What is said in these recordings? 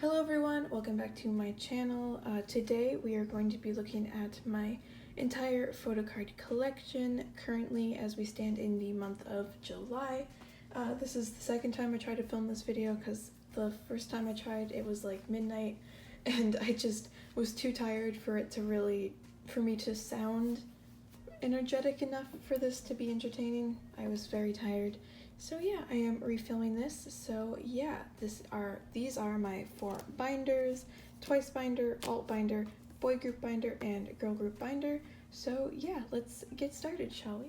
Hello everyone, welcome back to my channel. Today we are going to be looking at my entire Photocard collection currently as we stand in the month of July. This is the second time I tried to film this video because the first time I tried it was like midnight and I just was too tired for me to sound energetic enough for this to be entertaining. I was very tired. So yeah, I am refilming this. So yeah, these are my 4 binders: Twice binder, alt binder, boy group binder, and girl group binder. So yeah, let's get started, shall we?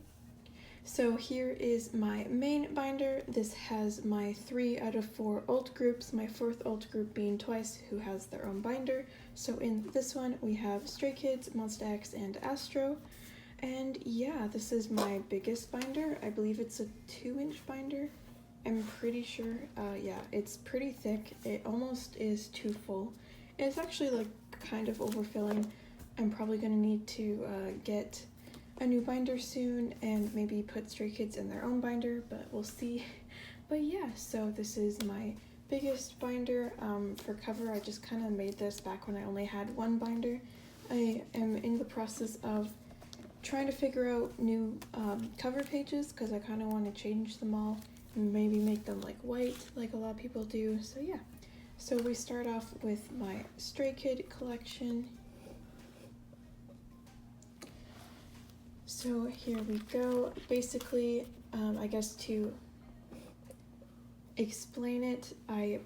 So here is my main binder. This has my 3 out of 4 alt groups, my 4th alt group being Twice, who has their own binder. So in this one we have Stray Kids, Monsta X, and Astro. And yeah, this is my biggest binder. I believe it's a 2-inch binder. I'm pretty sure. Yeah, it's pretty thick. It almost is too full. It's actually like kind of overfilling. I'm probably gonna need to get a new binder soon and maybe put Stray Kids in their own binder, but we'll see. But yeah, so this is my biggest binder. For cover, I just kind of made this back when I only had 1 binder. I am in the process of trying to figure out new cover pages because I kind of want to change them all and maybe make them like white like a lot of people do. So yeah, so we start off with my Stray Kid collection. So here we go. Basically, I guess to explain it, I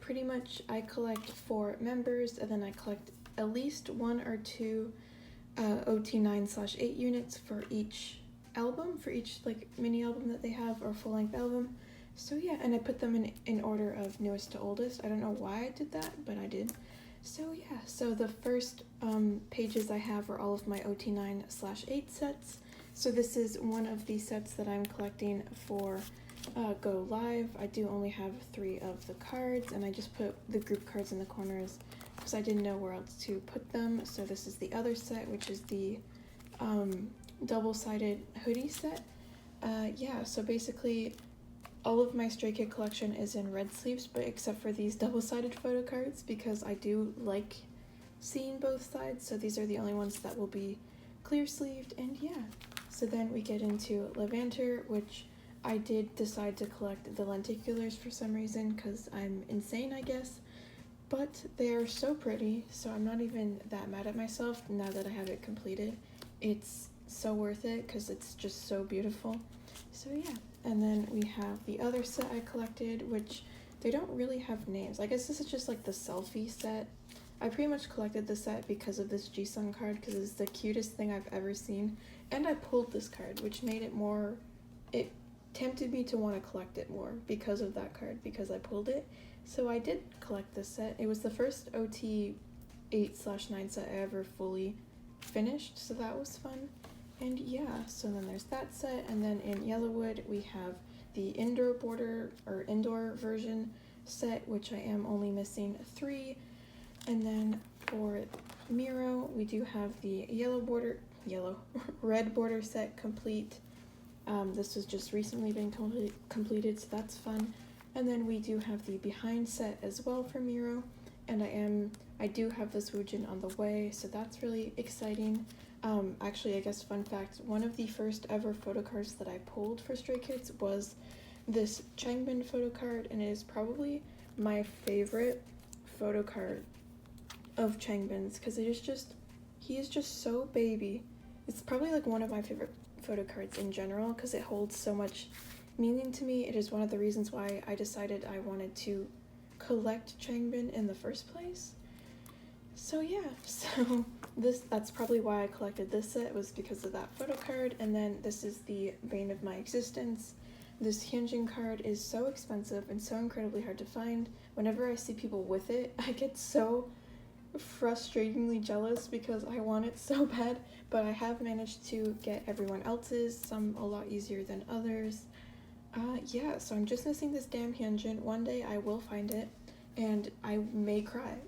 collect for members, and then I collect at least 1 or 2 OT9/8 units for each album, for each like mini album that they have or full-length album. So yeah, and I put them in order of newest to oldest. I don't know why I did that, but I did. So yeah, so the first pages I have are all of my OT9/8 sets. So this is one of the sets that I'm collecting for Go Live. I do only have 3 of the cards, and I just put the group cards in the corners because I didn't know where else to put them. So this is the other set, which is the double-sided hoodie set. Yeah, so basically all of my Stray Kid collection is in red sleeves, but except for these double-sided photo cards because I do like seeing both sides. So these are the only ones that will be clear-sleeved, and yeah. So then we get into Levanter, which I did decide to collect the lenticulars for some reason because I'm insane, I guess. But they are so pretty, so I'm not even that mad at myself now that I have it completed. It's so worth it because it's just so beautiful. So yeah, and then we have the other set I collected, which they don't really have names. I guess this is just like the selfie set. I pretty much collected this set because of this Jisung card because it's the cutest thing I've ever seen. And I pulled this card, which made it more, it tempted me to want to collect it more because of that card, because I pulled it. So I did collect this set. It was the first OT 8/9 set I ever fully finished, so that was fun. And yeah, so then there's that set, and then in Yellowwood we have the indoor version set, which I am only missing 3. And then for Miro, we do have the red border set complete. This has just recently been completed, so that's fun. And then we do have the behind set as well for Miro, and I do have this Woojin on the way, so that's really exciting. Actually, I guess fun fact, one of the first ever photo cards that I pulled for Stray Kids was this Changbin photo card, and it is probably my favorite photo card of Changbin's because he is just so baby. It's probably like one of my favorite photo cards in general because it holds so much meaning to me. It is one of the reasons why I decided I wanted to collect Changbin in the first place. So yeah, so that's probably why I collected this set, was because of that photo card. And then this is the Bane of My Existence. This Hyunjin card is so expensive and so incredibly hard to find. Whenever I see people with it, I get so frustratingly jealous because I want it so bad, but I have managed to get everyone else's, some a lot easier than others. Yeah, so I'm just missing this damn Hyunjin. One day I will find it, and I may cry.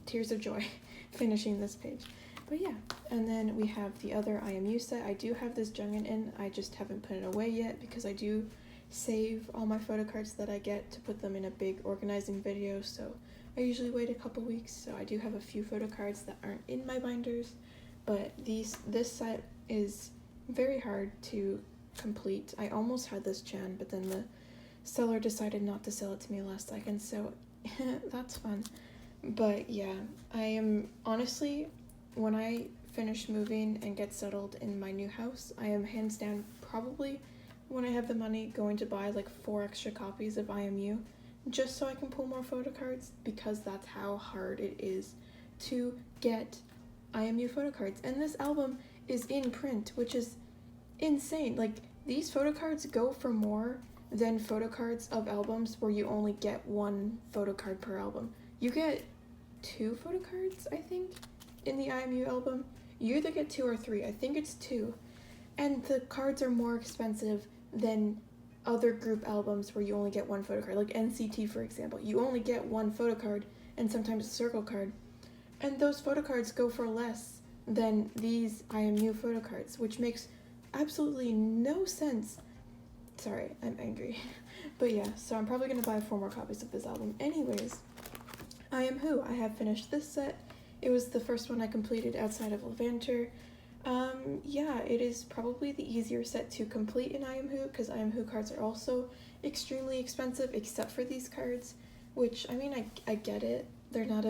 Tears of joy finishing this page. But yeah, and then we have the other IMU set. I do have this Jungin in, I just haven't put it away yet because I do save all my photo cards that I get to put them in a big organizing video, so I usually wait a couple weeks. So I do have a few photo cards that aren't in my binders, but this set is very hard to complete. I almost had this Chan, but then the seller decided not to sell it to me last second, so that's fun. But yeah, I am honestly, when I finish moving and get settled in my new house, I am hands down probably, when I have the money, going to buy like 4 extra copies of IMU just so I can pull more photo cards, because that's how hard it is to get IMU photo cards. And this album is in print, which is insane. Like, these photo cards go for more than photo cards of albums where you only get 1 photo card per album. You get 2 photo cards, I think, in the IMU album. You either get 2 or 3. I think it's 2. And the cards are more expensive than other group albums where you only get 1 photo card. Like NCT, for example. You only get 1 photo card and sometimes a circle card. And those photo cards go for less than these IMU photo cards, which makes absolutely no sense. Sorry, I'm angry. But yeah, so I'm probably going to buy 4 more copies of this album. Anyways, I Am Who. I have finished this set. It was the first one I completed outside of Levanter. Yeah, it is probably the easier set to complete in I Am Who, because I Am Who cards are also extremely expensive, except for these cards, which, I mean, I get it. They're not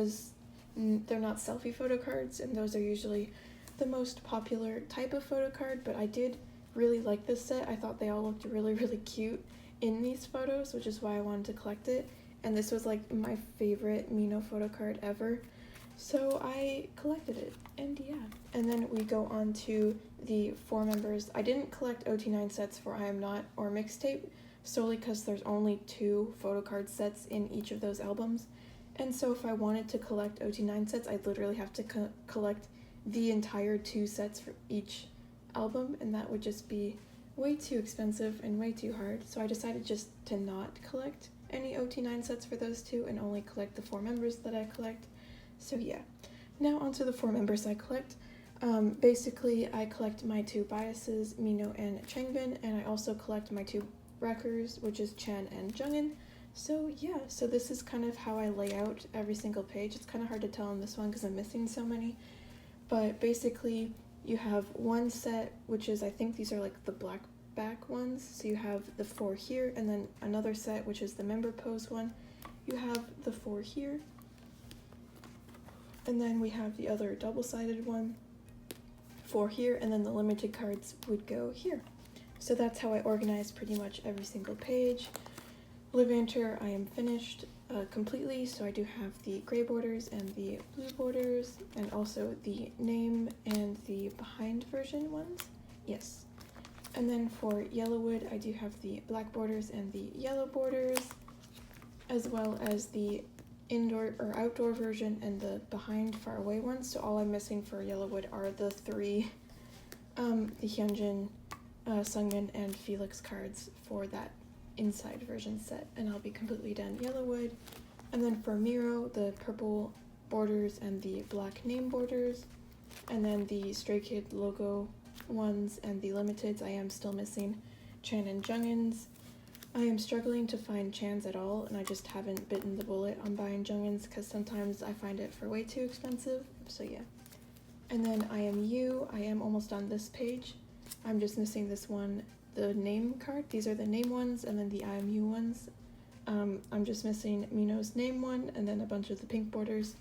selfie photo cards, and those are usually the most popular type of photo card, but I did really like this set. I thought they all looked really, really cute in these photos, which is why I wanted to collect it, and this was like my favorite Mino photo card ever. So I collected it, and yeah. And then we go on to the 4 members. I didn't collect OT9 sets for I Am Not or Mixtape, solely because there's only 2 photo card sets in each of those albums. And so if I wanted to collect OT9 sets, I'd literally have to collect the entire 2 sets for each album, and that would just be way too expensive and way too hard. So I decided just to not collect any OT9 sets for those 2 and only collect the 4 members that I collect. So yeah, now onto the 4 members I collect. Basically, I collect my 2 biases, Mino and Changbin, and I also collect my 2 wreckers, which is Chan and Jungin. So yeah, so this is kind of how I lay out every single page. It's kind of hard to tell on this one because I'm missing so many. But basically, you have one set, which is, I think these are like the black back ones. So you have the 4 here, and then another set, which is the member pose one. You have the 4 here. And then we have the other double-sided one, 4 here, and then the limited cards would go here. So that's how I organize pretty much every single page. Levanter, I am finished completely, so I do have the gray borders and the blue borders, and also the name and the behind version ones. Yes. And then for Yellowwood, I do have the black borders and the yellow borders, as well as the indoor or outdoor version and the behind far away ones. So all I'm missing for Yellowwood are the 3 the Hyunjin, Sungmin, and Felix cards for that inside version set, and I'll be completely done Yellowwood. And then for Miro, the purple borders and the black name borders, and then the Stray Kid logo ones and the limiteds, I am still missing Chan and Jungin's. I am struggling to find Chans at all, and I just haven't bitten the bullet on buying Jungin's because sometimes I find it for way too expensive, so yeah. And then I Am You, I am almost on this page. I'm just missing this one, the name card. These are the name ones, and then the I Am You ones. I'm just missing Mino's name one, and then a bunch of the pink borders.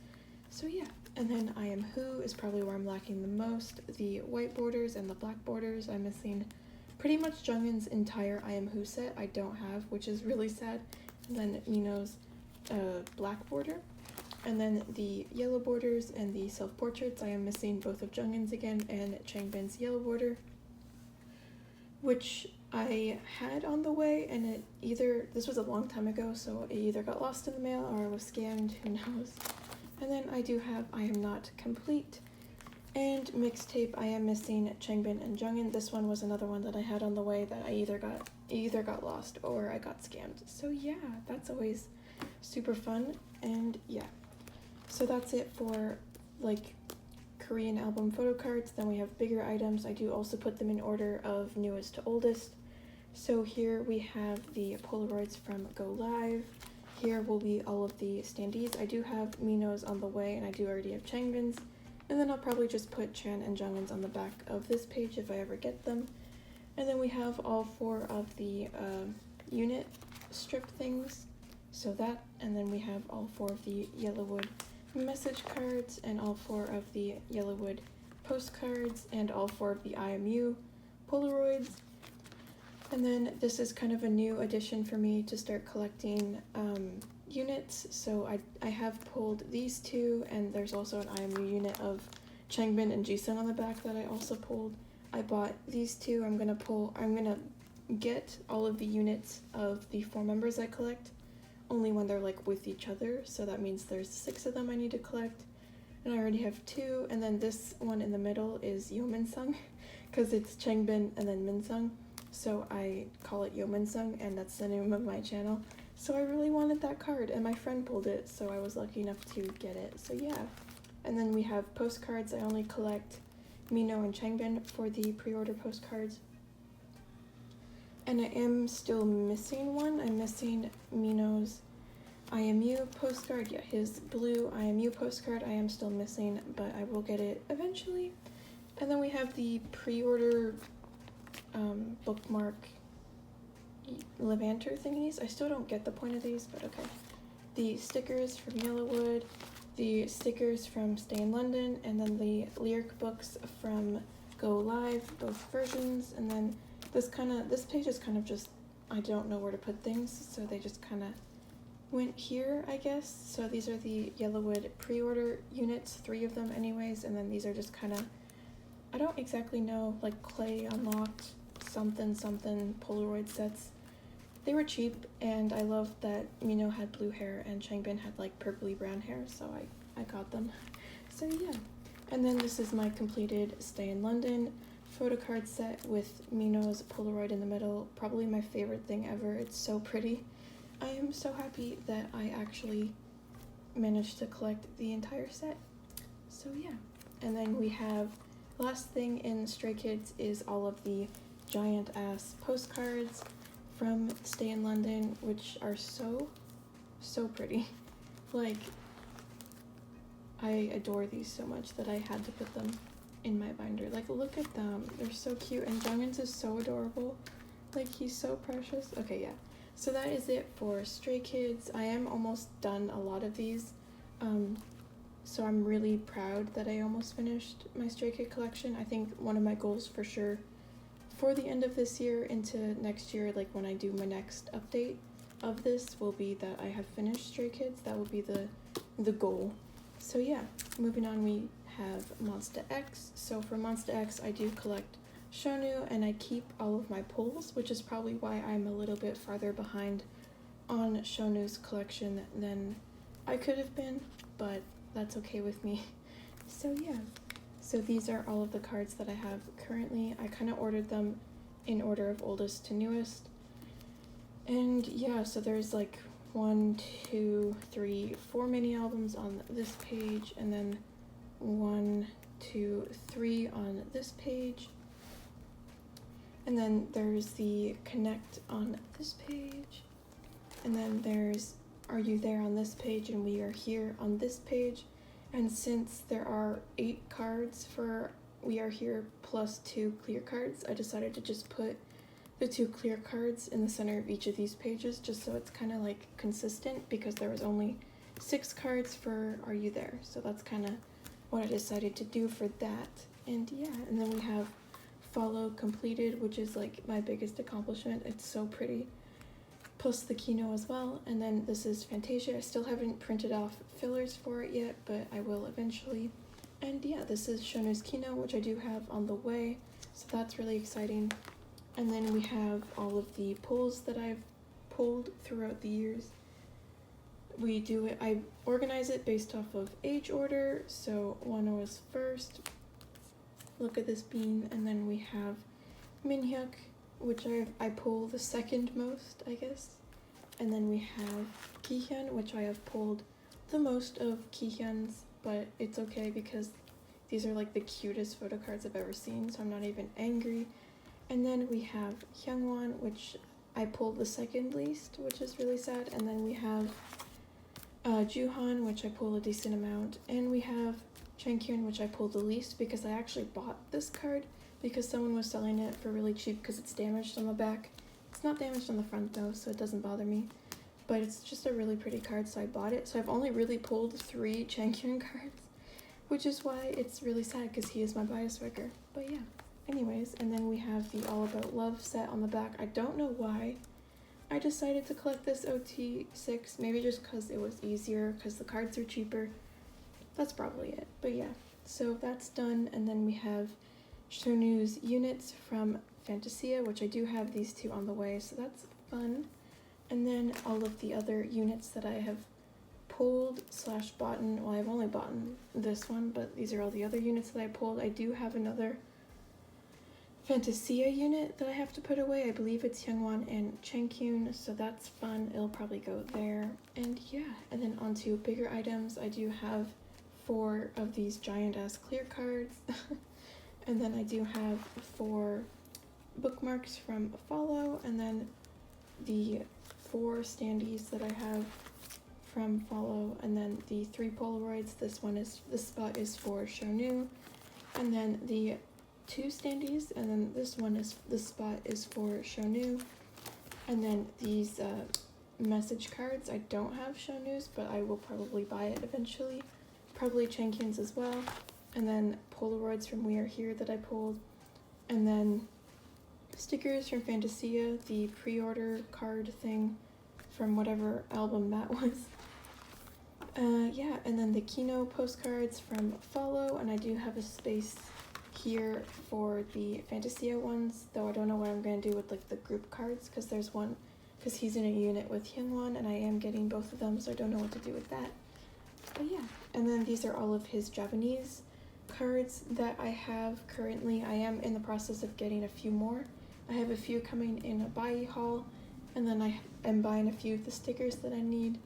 So yeah, and then I Am Who is probably where I'm lacking the most. The white borders and the black borders, I'm missing pretty much Jungin's entire I Am Who set I don't have, which is really sad. And then Mino's black border. And then the yellow borders and the self-portraits, I am missing both of Jungin's again and Changbin's yellow border, which I had on the way, and this was a long time ago, so it either got lost in the mail or I was scammed, who knows. And then I do have I Am Not Complete. And Mixtape, I am missing Changbin and Jungin. This one was another one that I had on the way that I either got lost or I got scammed. So yeah, that's always super fun, and yeah. So that's it for like Korean album photo cards. Then we have bigger items. I do also put them in order of newest to oldest. So here we have the Polaroids from Go Live. Here will be all of the standees. I do have Minos on the way, and I do already have Changbin's. And then I'll probably just put Chan and Jungins on the back of this page if I ever get them. And then we have all 4 of the unit strip things. So that, and then we have all 4 of the Yellowwood message cards, and all 4 of the Yellowwood postcards, and all 4 of the IMU Polaroids. And then this is kind of a new addition for me to start collecting units. So I have pulled these 2, and there's also an IMU unit of Changbin and Jisung on the back that I also pulled. I bought these 2. I'm gonna get all of the units of the 4 members I collect only when they're like with each other. So that means there's 6 of them I need to collect. And I already have 2. And then this one in the middle is Yeominsung because it's Changbin and then Minsung. So I call it Yeominsung, and that's the name of my channel. So I really wanted that card, and my friend pulled it, so I was lucky enough to get it. So yeah. And then we have postcards. I only collect Mino and Changbin for the pre-order postcards. And I am still missing one. I'm missing Mino's IMU postcard. Yeah, his blue IMU postcard I am still missing, but I will get it eventually. And then we have the pre-order bookmark Levanter thingies. I still don't get the point of these, but okay. The stickers from Yellowwood, the stickers from Stay in London, and then the lyric books from Go Live, both versions. And then this page is kind of just, I don't know where to put things, so they just kind of went here, I guess. So these are the Yellowwood pre-order units, 3 of them anyways, and then these are just kind of, I don't exactly know, like Clay Unlocked something Polaroid sets. They were cheap, and I loved that Mino had blue hair and Changbin had like purpley brown hair, so I got them. So yeah. And then this is my completed Stay in London photocard set with Mino's Polaroid in the middle. Probably my favorite thing ever. It's so pretty. I am so happy that I actually managed to collect the entire set. So yeah. And then we have, last thing in Stray Kids is all of the giant ass postcards from Stay in London, which are so pretty. Like, I adore these so much that I had to put them in my binder. Like, look at them. They're so cute, and Jungins is so adorable. Like, he's so precious. Okay, yeah. So that is it for Stray Kids. I am almost done a lot of these. So I'm really proud that I almost finished my Stray Kid collection. I think one of my goals for sure for the end of this year into next year, like when I do my next update of this, will be that I have finished Stray Kids. That will be the goal. So yeah, moving on, we have Monsta X. So for Monsta X, I do collect Shonu, and I keep all of my pulls, which is probably why I'm a little bit farther behind on Shonu's collection than I could have been, but that's okay with me. So yeah. So these are all of the cards that I have currently. I kind of ordered them in order of oldest to newest. And yeah, so there's like 1, 2, 3, 4 mini albums on this page, and then 1, 2, 3 on this page. And then there's the Connect on this page. And then there's Are You There on this page, and We Are Here on this page. And since there are 8 cards for We Are Here plus 2 clear cards, I decided to just put the 2 clear cards in the center of each of these pages, just so it's kind of like consistent, because there was only 6 cards for Are You There. So that's kind of what I decided to do for that. And yeah, and then we have Follow completed, which is like my biggest accomplishment. It's so pretty. Plus the Kino as well. And then this is Fantasia. I still haven't printed off fillers for it yet, but I will eventually. And yeah, this is Shonu's Kino, which I do have on the way, so that's really exciting. And then we have all of the pulls that I've pulled throughout the years. We do it, I organize it based off of age order, so Wano is first. Look at this bean. And then we have Minhyuk, which I pull the second most, I guess. And then we have Kihyun, which I have pulled the most of Kihyun's, but it's okay because these are like the cutest photo cards I've ever seen, so I'm not even angry. And then we have Hyungwon, which I pulled the second least, which is really sad. And then we have Juhan, which I pulled a decent amount. And we have Changkyun, which I pulled the least because I actually bought this card because someone was selling it for really cheap because it's damaged on the back. It's not damaged on the front though, so it doesn't bother me. But it's just a really pretty card, so I bought it. So I've only really pulled 3 Changkyun cards, which is why it's really sad because he is my bias wrecker. But yeah, anyways, and then we have the All About Love set on the back. I don't know why I decided to collect this OT6, maybe just because it was easier, because the cards are cheaper. That's probably it. But yeah, so that's done, and then we have Shonu's units from Fantasia, which I do have these 2 on the way, so that's fun. And then all of the other units that I have pulled / bought. Well, I've only bought this one, but these are all the other units that I pulled. I do have another Fantasia unit that I have to put away. I believe it's Hyungwon and Changkyun, so that's fun. It'll probably go there. And yeah, and then onto bigger items. I do have 4 of these giant ass clear cards. And then I do have 4 bookmarks from Follow, and then the 4 standees that I have from Follow, and then the 3 Polaroids. This spot is for Shonu, and then the 2 standees, and then this spot is for Shonu, and then these message cards. I don't have Shonu's, but I will probably buy it eventually. Probably Changkyun's as well, and then Polaroids from We Are Here that I pulled, and then stickers from Fantasia, the pre-order card thing from whatever album that was. Yeah, and then the Kino postcards from Follow, and I do have a space here for the Fantasia ones, though I don't know what I'm going to do with like the group cards, because there's one, because he's in a unit with Hyungwon, and I am getting both of them, so I don't know what to do with that. But yeah, and then these are all of his Japanese cards that I have currently. I am in the process of getting a few more. I have a few coming in a buy haul, and then I am buying a few of the stickers that I need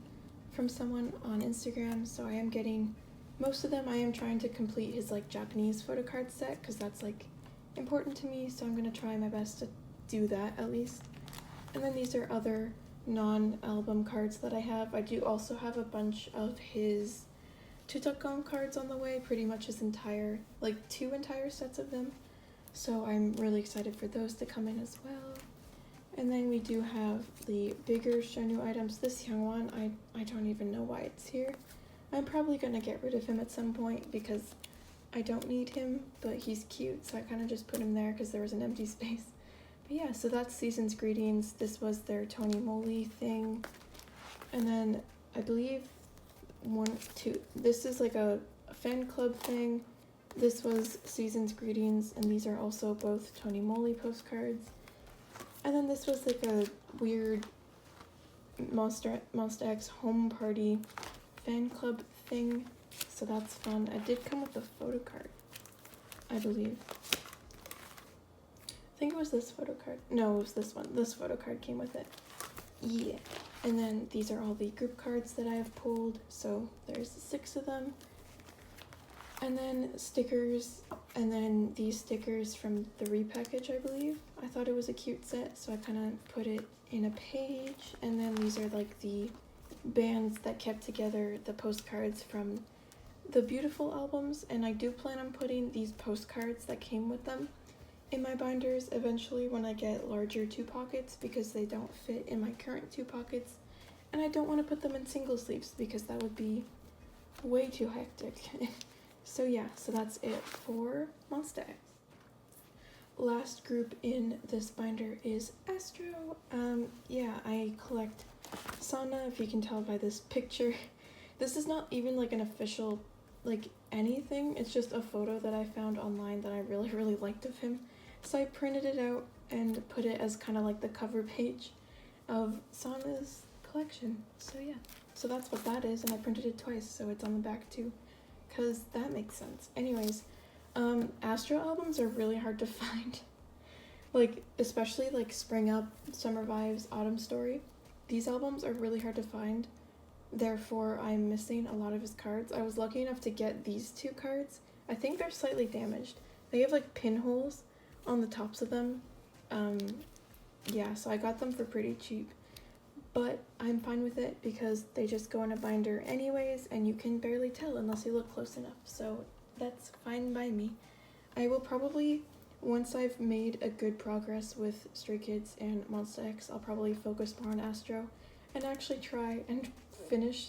from someone on Instagram, so I am getting most of them. I am trying to complete his like Japanese photocard set because that's like important to me, so I'm going to try my best to do that at least. And then these are other non-album cards that I have. I do also have a bunch of his Tutokon cards on the way, pretty much his entire, like 2 entire sets of them. So I'm really excited for those to come in as well. And then we do have the bigger Shonu items. This Hyungwon, I don't even know why it's here. I'm probably going to get rid of him at some point because I don't need him, but he's cute, so I kind of just put him there because there was an empty space. But yeah, so that's Season's Greetings. This was their Tony Moly thing. And then I believe this is like a fan club thing. This was Season's Greetings, and these are also both Tony Moly postcards. And then this was like a weird Monsta X home party fan club thing, so that's fun. It did come with a photo card, I believe. I think it was this photo card. No, it was this one. This photo card came with it. Yeah. And then these are all the group cards that I have pulled, so there's 6 of them. And then stickers, and then these stickers from the repackage, I believe. I thought it was a cute set, so I kind of put it in a page. And then these are like the bands that kept together the postcards from the Beautiful albums, and I do plan on putting these postcards that came with them in my binders eventually when I get larger 2 pockets, because they don't fit in my current 2 pockets, and I don't want to put them in single sleeves because that would be way too hectic. So yeah, so that's it for Monsta X. Last group in this binder is Astro. Yeah, I collect Sana, if you can tell by this picture. This is not even like an official like anything, it's just a photo that I found online that I really liked of him. So I printed it out and put it as kind of like the cover page of Sana's collection. So yeah, so that's what that is, and I printed it twice, so it's on the back too, because that makes sense. Anyways, Astro albums are really hard to find. Like, especially like Spring Up, Summer Vibes, Autumn Story. These albums are really hard to find. Therefore, I'm missing a lot of his cards. I was lucky enough to get these 2 cards. I think they're slightly damaged. They have like pinholes on the tops of them, Yeah, so I got them for pretty cheap, but I'm fine with it because they just go in a binder anyways, and you can barely tell unless you look close enough, so that's fine by me. I will probably, once I've made a good progress with Stray Kids and Monsta X, I'll probably focus more on Astro and actually try and finish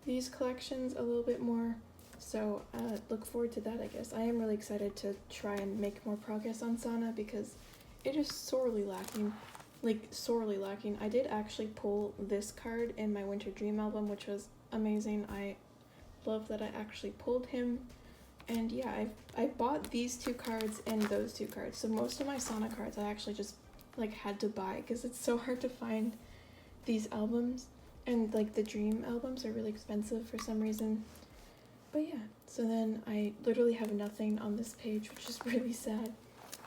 these collections a little bit more. So look forward to that, I guess. I am really excited to try and make more progress on Sana because it is sorely lacking. Like, sorely lacking. I did actually pull this card in my Nct Dream album, which was amazing. I love that I actually pulled him. And yeah, I bought these 2 cards and those 2 cards. So most of my Sana cards I actually just like had to buy because it's so hard to find these albums. And like the Dream albums are really expensive for some reason. But yeah, so then I literally have nothing on this page, which is really sad.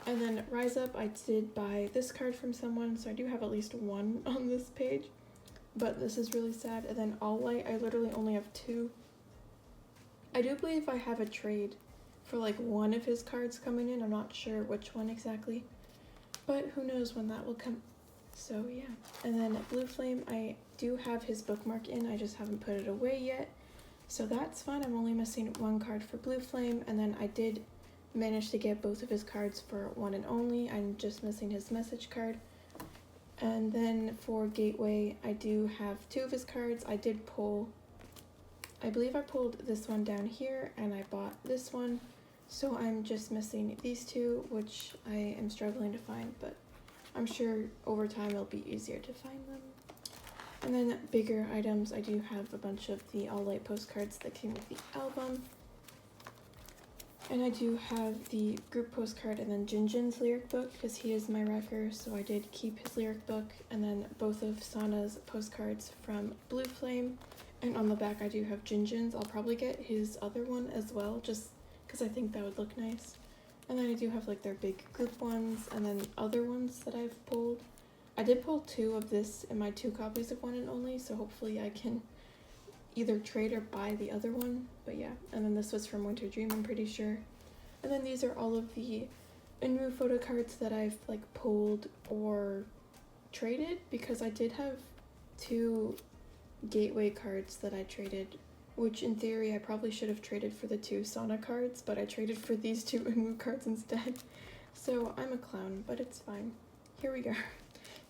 And then Rise Up, I did buy this card from someone, so I do have at least 1 on this page. But this is really sad. And then All Light, I literally only have 2. I do believe I have a trade for like 1 of his cards coming in. I'm not sure which one exactly, but who knows when that will come. So yeah. And then Blue Flame, I do have his bookmark in, I just haven't put it away yet. So that's fine. I'm only missing 1 card for Blue Flame, and then I did manage to get both of his cards for One and Only. I'm just missing his message card. And then for Gateway, I do have 2 of his cards. I did pull, I believe I pulled this one down here, and I bought this one. So I'm just missing these 2, which I am struggling to find, but I'm sure over time it'll be easier to find them. And then bigger items, I do have a bunch of the All Light postcards that came with the album. And I do have the group postcard and then Jinjin's lyric book because he is my wrecker, so I did keep his lyric book. And then both of Sana's postcards from Blue Flame. And on the back I do have Jinjin's. I'll probably get his other one as well, just because I think that would look nice. And then I do have like their big group ones and then other ones that I've pulled. I did pull 2 of this in my 2 copies of One and Only, so hopefully I can either trade or buy the other one. But yeah, and then this was from Nct Dream, I'm pretty sure. And then these are all of the new photo cards that I've like pulled or traded, because I did have 2 Gateway cards that I traded, which in theory I probably should have traded for the 2 Sana cards, but I traded for these 2 Unwu cards instead. So I'm a clown, but it's fine. Here we go.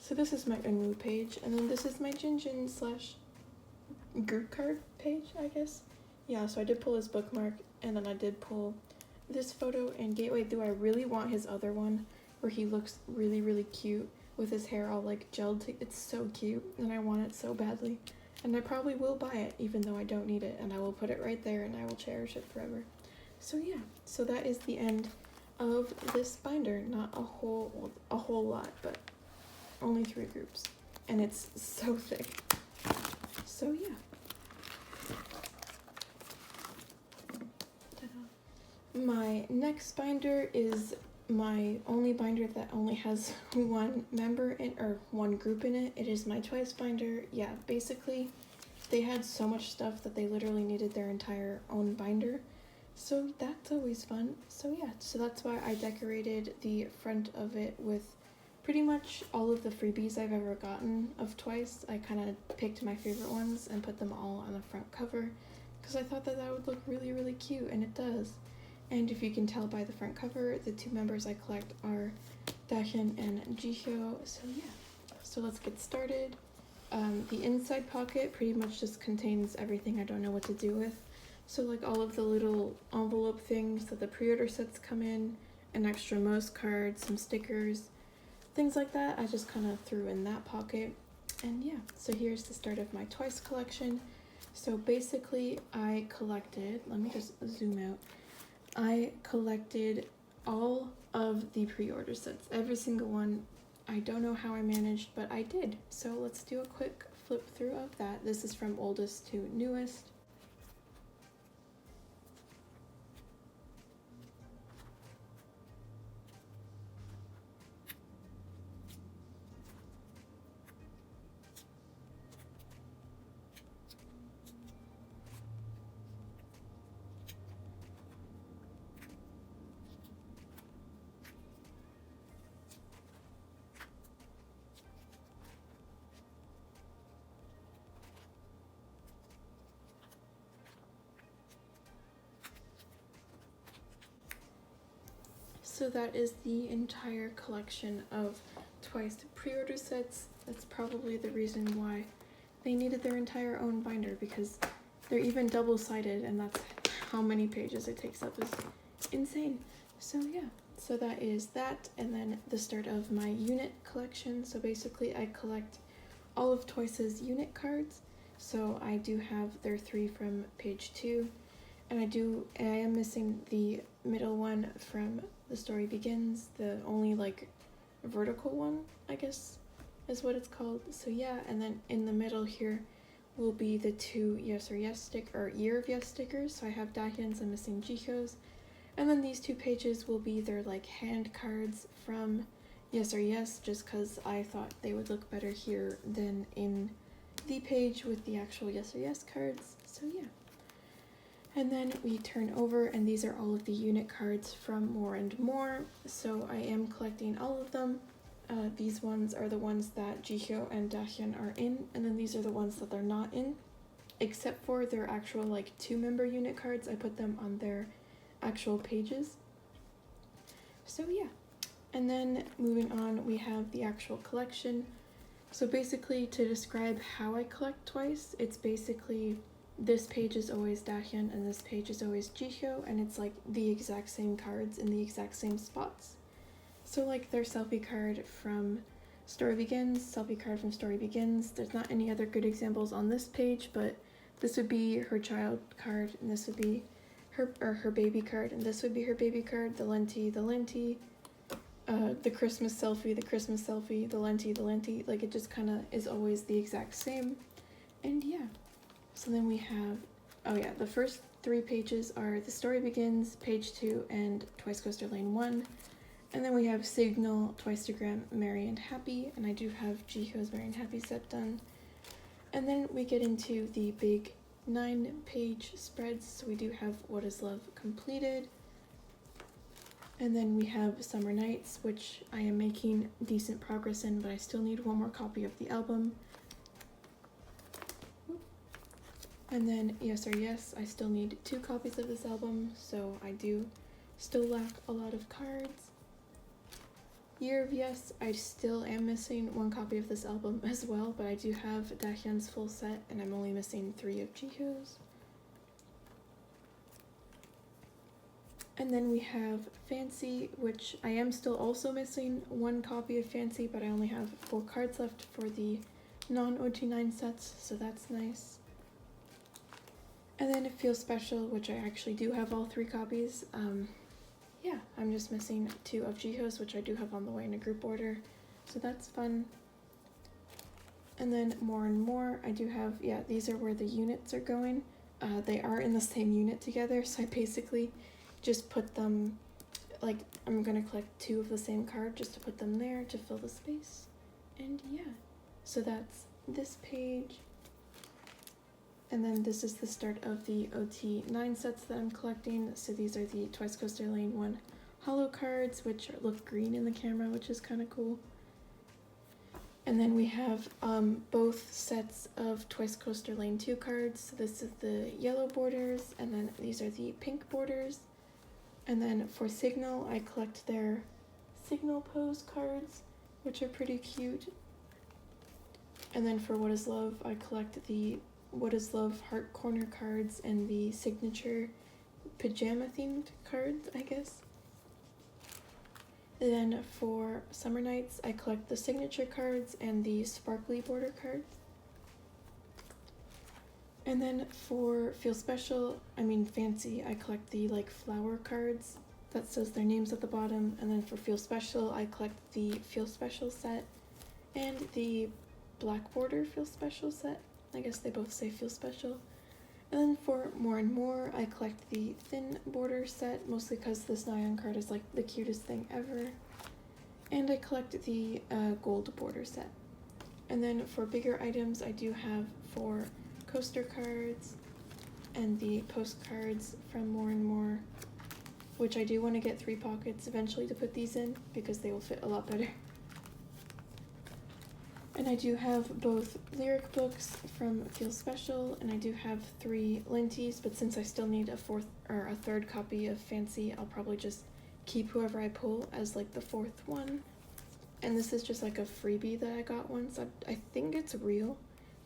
So this is my Unwu page, and then this is my Jinjin / group card page, I guess. Yeah, so I did pull his bookmark, and then I did pull this photo and Gateway. Do I really want his other one where he looks really, really cute with his hair all like gelled? It's so cute, and I want it so badly. And I probably will buy it, even though I don't need it, and I will put it right there, and I will cherish it forever. So yeah, so that is the end of this binder. Not a whole lot, but only 3 groups, and it's so thick. So yeah. Ta-da. My next binder is my only binder that only has 1 member in, or 1 group in it. It is my Twice binder. Yeah, basically they had so much stuff that they literally needed their entire own binder, so that's always fun. So yeah, so that's why I decorated the front of it with pretty much all of the freebies I've ever gotten of Twice. I kind of picked my favorite ones and put them all on the front cover because I thought that that would look really, really cute, and it does. And if you can tell by the front cover, the 2 members I collect are Dahyun and Jihyo. So yeah, so let's get started. The inside pocket pretty much just contains everything I don't know what to do with. So like all of the little envelope things that the pre-order sets come in, an extra Most card, some stickers, things like that, I just kind of threw in that pocket. And yeah, so here's the start of my Twice collection. So basically I collected, let me just zoom out. I collected all of the pre-order sets, every single one. I don't know how I managed, but I did. So let's do a quick flip through of that. This is from oldest to newest. so that is the entire collection of Twice pre-order sets. That's probably the reason why they needed their entire own binder, because they're even double-sided, and that's how many pages it takes up is insane. So yeah, so that is that, and then the start of my unit collection. So basically I collect all of Twice's unit cards. So I do have their 3 from page 2, and I am missing the middle one from The Story Begins, the only like vertical one, I guess is what it's called. So yeah, and then in the middle here will be the 2 Yes or Yes Year of Yes stickers. So I have Dahyun's, I'm missing Jihyo's, and then these 2 pages will be their like hand cards from Yes or Yes, just because I thought they would look better here than in the page with the actual Yes or Yes cards. So yeah. And then we turn over, and these are all of the unit cards from More and More. So I am collecting all of them. These ones are the ones that Jihyo and Dahyun are in, and then these are the ones that they're not in, except for their actual like 2-member unit cards. I put them on their actual pages. So yeah. And then moving on, we have the actual collection. So basically, to describe how I collect Twice, it's basically this page is always Dahyun and this page is always Jihyo, and it's like the exact same cards in the exact same spots. So like their selfie card from Story Begins, selfie card from Story Begins. There's not any other good examples on this page, but this would be her child card, and this would be her baby card, and this would be her baby card, the lenti, the Christmas selfie, the lenti, like it just kind of is always the exact same. And yeah, so then we have, oh yeah, the first 3 pages are The Story Begins, page 2, and Twice Coaster Lane 1. And then we have Signal, Twicegram, Merry and Happy, and I do have Jihyo's Merry and Happy set done. And then we get into the big 9-page spreads. So we do have What Is Love completed. And then we have Summer Nights, which I am making decent progress in, but I still need 1 more copy of the album. And then Yes or Yes, I still need 2 copies of this album, so I do still lack a lot of cards. Year of Yes, I still am missing 1 copy of this album as well, but I do have Dahyun's full set, and I'm only missing 3 of Jihyo's. And then we have Fancy, which I am still also missing 1 copy of Fancy, but I only have 4 cards left for the non-OT9 sets, so that's nice. And then Feel Special, which I actually do have all 3 copies. Yeah, I'm just missing 2 of Jihyo's, which I do have on the way in a group order, so that's fun. And then More and More, I do have, yeah, these are where the units are going. They are in the same unit together, so I basically just put them, like, I'm gonna collect 2 of the same card just to put them there to fill the space. And yeah, so that's this page. And then this is the start of the OT9 sets that I'm collecting. So these are the Twice Coaster Lane 1 holo cards, which look green in the camera, which is kind of cool. And then we have both sets of Twice Coaster Lane 2 cards. So this is the yellow borders, and then these are the pink borders. And then for Signal, I collect their Signal Pose cards, which are pretty cute. And then for What Is Love, I collect the What Is Love Heart Corner cards and the signature pajama themed cards, I guess. And then for Summer Nights, I collect the signature cards and the sparkly border cards. And then for Fancy, I collect the like flower cards that says their names at the bottom. And then for Feel Special, I collect the Feel Special set and the black border Feel Special set. I guess they both say Feel Special. And then for More and More, I collect the thin border set, mostly because this Nayeon card is like the cutest thing ever. And I collect the gold border set. And then for bigger items, I do have 4 coaster cards and the postcards from More and More, which I do want to get 3 pockets eventually to put these in because they will fit a lot better. And I do have both lyric books from Feel Special, and I do have 3 lentis, but since I still need a 3rd copy of Fancy, I'll probably just keep whoever I pull as like the fourth one. And this is just like a freebie that I got once. I think it's real,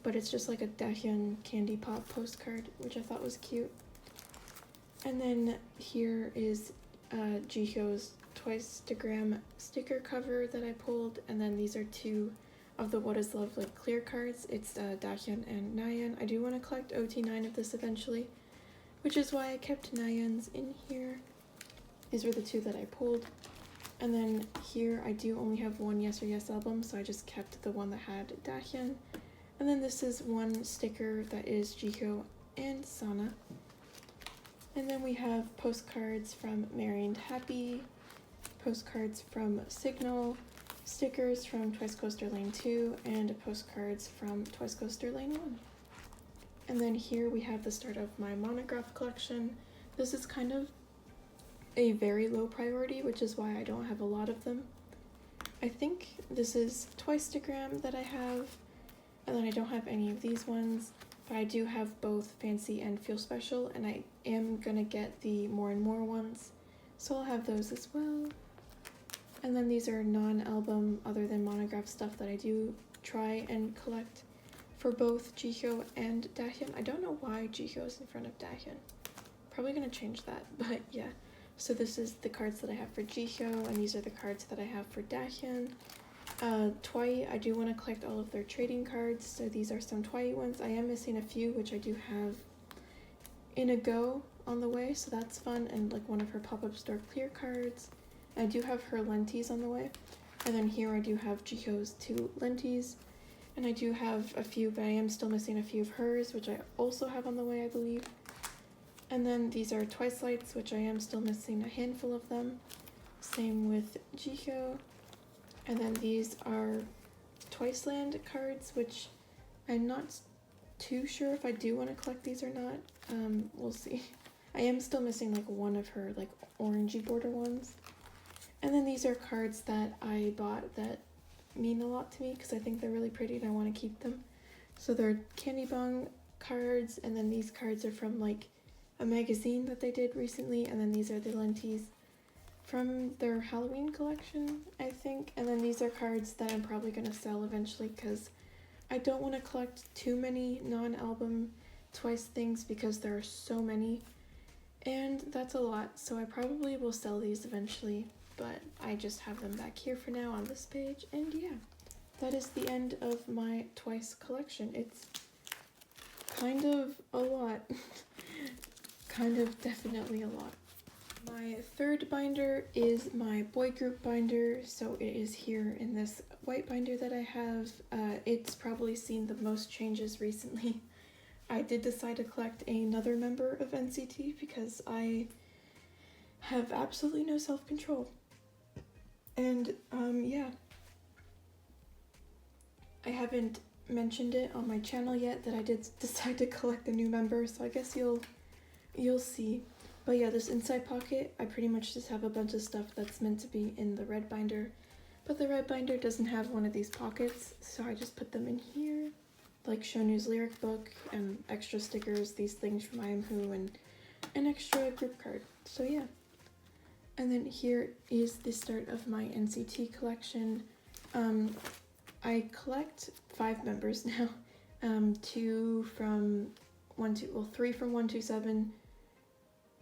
but it's just like a Taeyong candy pop postcard, which I thought was cute. And then here is Jihyo's Twice-tagram sticker cover that I pulled, and then these are two of the What Is Love like clear cards. It's Taeyong and Nayeon. I do want to collect OT9 of this eventually, which is why I kept Nayeon's in here. These were the two that I pulled. And then here I do only have one Yes or Yes album, so I just kept the one that had Taeyong. And then this is one sticker that is Jihyo and Sana. And then we have postcards from Merry and Happy, postcards from Signal, stickers from Twice Coaster Lane 2, and postcards from Twice Coaster Lane 1. And then here we have the start of my monograph collection. This is kind of a very low priority, which is why I don't have a lot of them. I think this is Twice-tagram that I have, and then I don't have any of these ones, but I do have both Fancy and Feel Special, and I am gonna get the More and More ones, so I'll have those as well. And then these are non-album other than monograph stuff that I do try and collect for both Jihyo and Taeyong. I don't know why Jihyo is in front of Taeyong. Probably gonna change that, but yeah. So this is the cards that I have for Jihyo, and these are the cards that I have for Taeyong. Twi, I do want to collect all of their trading cards, so these are some Twi ones. I am missing a few, which I do have in a go on the way, so that's fun, and like one of her pop-up store clear cards. I do have her lenties on the way, and then here I do have Jihyo's two lenties, and I do have a few, but I am still missing a few of hers, which I also have on the way, I believe. And then these are Twice lights, which I am still missing a handful of them. Same with Jihyo. And then these are Twice Land cards, which I'm not too sure if I do want to collect these or not. We'll see. I am still missing like one of her like orangey border ones. And then these are cards that I bought that mean a lot to me because I think they're really pretty and I want to keep them. So they're Candy Bong cards, and then these cards are from like a magazine that they did recently, and then these are the lenties from their Halloween collection, I think. And then these are cards that I'm probably going to sell eventually because I don't want to collect too many non-album Twice things because there are so many, and that's a lot, so I probably will sell these eventually, but I just have them back here for now on this page. And yeah, that is the end of my Twice collection. It's kind of a lot. Kind of definitely a lot. My third binder is my boy group binder, so it is here in this white binder that I have. It's probably seen the most changes recently. I did decide to collect another member of NCT because I have absolutely no self-control. And yeah, I haven't mentioned it on my channel yet that I did decide to collect a new member, so I guess you'll see. But yeah, this inside pocket, I pretty much just have a bunch of stuff that's meant to be in the red binder, but the red binder doesn't have one of these pockets, so I just put them in here, like Shonu's lyric book and extra stickers, these things from I Am Who, and an extra group card. So yeah. And then here is the start of my NCT collection. I collect 5 members now, 3 from 127,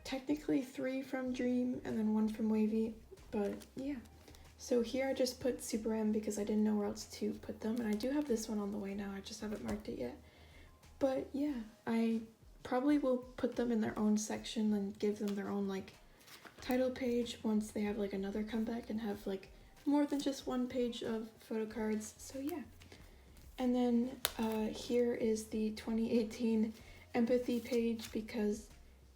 technically 3 from Dream, and then 1 from Wavy, but yeah. So here I just put Super M because I didn't know where else to put them, and I do have this one on the way now, I just haven't marked it yet. But yeah, I probably will put them in their own section and give them their own like title page once they have like another comeback and have like more than just one page of photo cards. So yeah. And then here is the 2018 empathy page because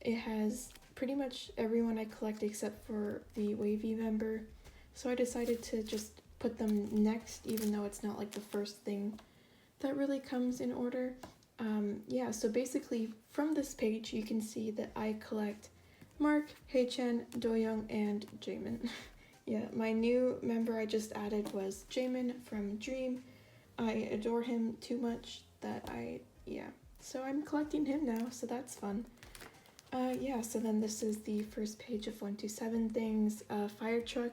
it has pretty much everyone I collect except for the Wavy member. So I decided to just put them next, even though it's not like the first thing that really comes in order. Yeah, so basically from this page you can see that I collect Mark, Haechan, Doyoung, and Jaemin. Yeah, my new member I just added was Jaemin from Dream. I adore him too much that yeah. So I'm collecting him now, so that's fun. Yeah, so then this is the first page of 127 things, Fire Truck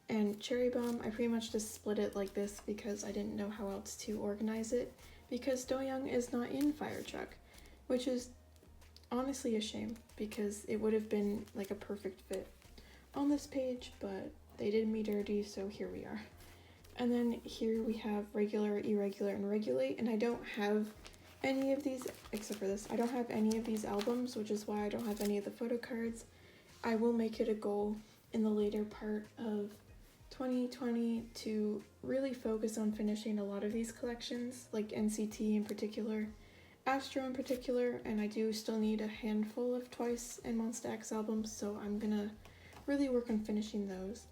and Cherry Bomb. I pretty much just split it like this because I didn't know how else to organize it, because Taeyong is not in Fire Truck, which is honestly a shame because it would have been like a perfect fit on this page, but they did me dirty, so here we are. And then here we have regular, irregular, and regulate, and I don't have any of these, except for this, I don't have any of these albums, which is why I don't have any of the photo cards. I will make it a goal in the later part of 2020 to really focus on finishing a lot of these collections, like NCT in particular, Astro in particular, and I do still need a handful of Twice and Monsta X albums, so I'm gonna really work on finishing those.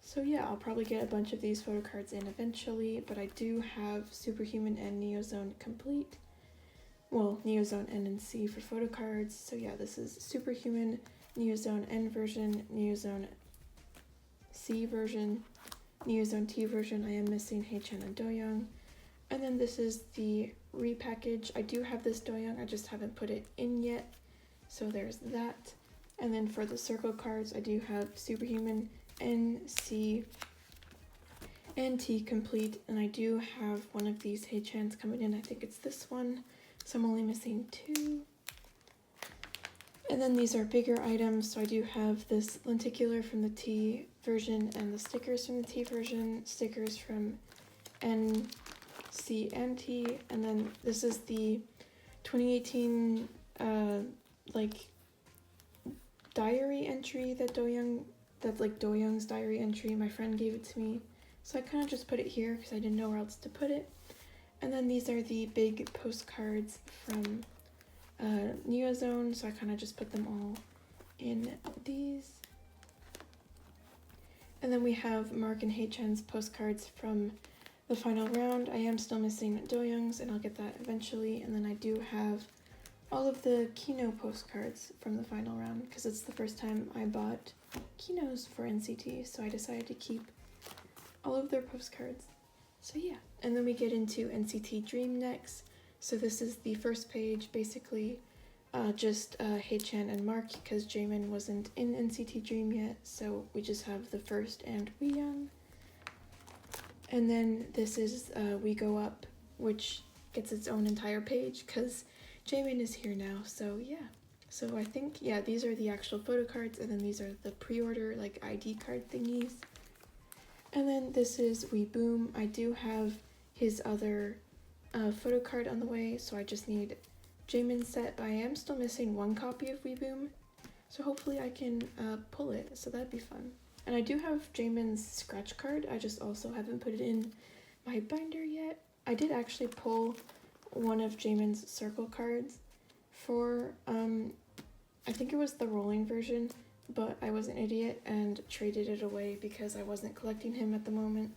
So yeah, I'll probably get a bunch of these photo cards in eventually, but I do have Superhuman and Neozone complete. Well, Neozone N and C for photo cards. So yeah, this is Superhuman, Neozone N version, Neozone C version, Neozone T version. I am missing Haechan and Doyoung. And then this is the repackage. I do have this Doyoung, I just haven't put it in yet. So there's that. And then for the circle cards, I do have Superhuman, N, C, and T complete. And I do have one of these Haechans coming in. I think it's this one. So I'm only missing 2. And then these are bigger items. So I do have this lenticular from the T version and the stickers from the T version, stickers from N, C, and T. And then this is the 2018 like diary entry that that's like Doyoung's diary entry. My friend gave it to me. So I kind of just put it here because I didn't know where else to put it. And then these are the big postcards from Neozone, so I kind of just put them all in these. And then we have Mark and Haechan's postcards from the final round. I am still missing Doyoung's, and I'll get that eventually. And then I do have all of the Kino postcards from the final round, because it's the first time I bought Kinos for NCT, so I decided to keep all of their postcards. So yeah, and then we get into Nct Dream next. So this is the first page, basically just Haechan and Mark, because Jaemin wasn't in Nct Dream yet, so we just have the first and Wooyoung. And then this is We Go Up, which gets its own entire page, because Jaemin is here now, so yeah. So I think, yeah, these are the actual photo cards, and then these are the pre-order, like, ID card thingies. And then this is We Boom. I do have his other photo card on the way, so I just need Jaemin's set, but I am still missing one copy of We Boom, so hopefully I can pull it, so that'd be fun. And I do have Jaemin's scratch card, I just also haven't put it in my binder yet. I did actually pull one of Jaemin's circle cards for, I think it was the rolling version, but I was an idiot and traded it away because I wasn't collecting him at the moment.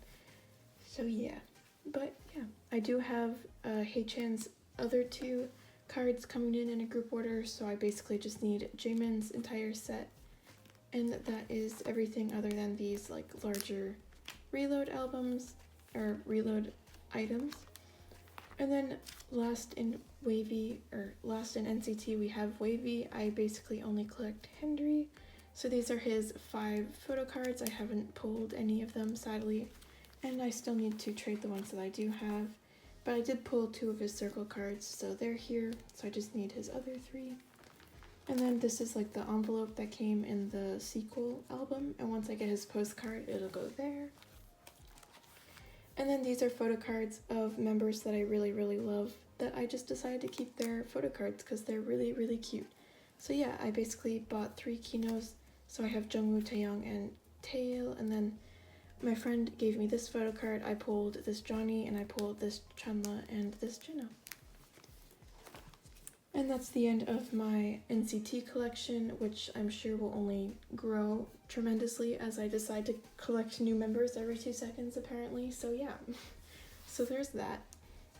So yeah, but yeah, I do have Haechan's other 2 cards coming in a group order, so I basically just need Jaemin's entire set, and that is everything other than these like larger reload albums or reload items. And then last in NCT we have Wavy. I basically only collect Hendry. So these are his 5 photo cards. I haven't pulled any of them, sadly, and I still need to trade the ones that I do have. But I did pull 2 of his circle cards, so they're here, so I just need his other 3. And then this is like the envelope that came in the sequel album, and once I get his postcard, it'll go there. And then these are photo cards of members that I really, really love, that I just decided to keep their photo cards because they're really, really cute. So yeah, I basically bought 3 Kinos. So I have Jungwoo, Taeyong, and Taeil, and then my friend gave me this photo card. I pulled this Johnny, and I pulled this Chanla, and this Jino. And that's the end of my NCT collection, which I'm sure will only grow tremendously as I decide to collect new members every 2 seconds, apparently. So yeah, so there's that.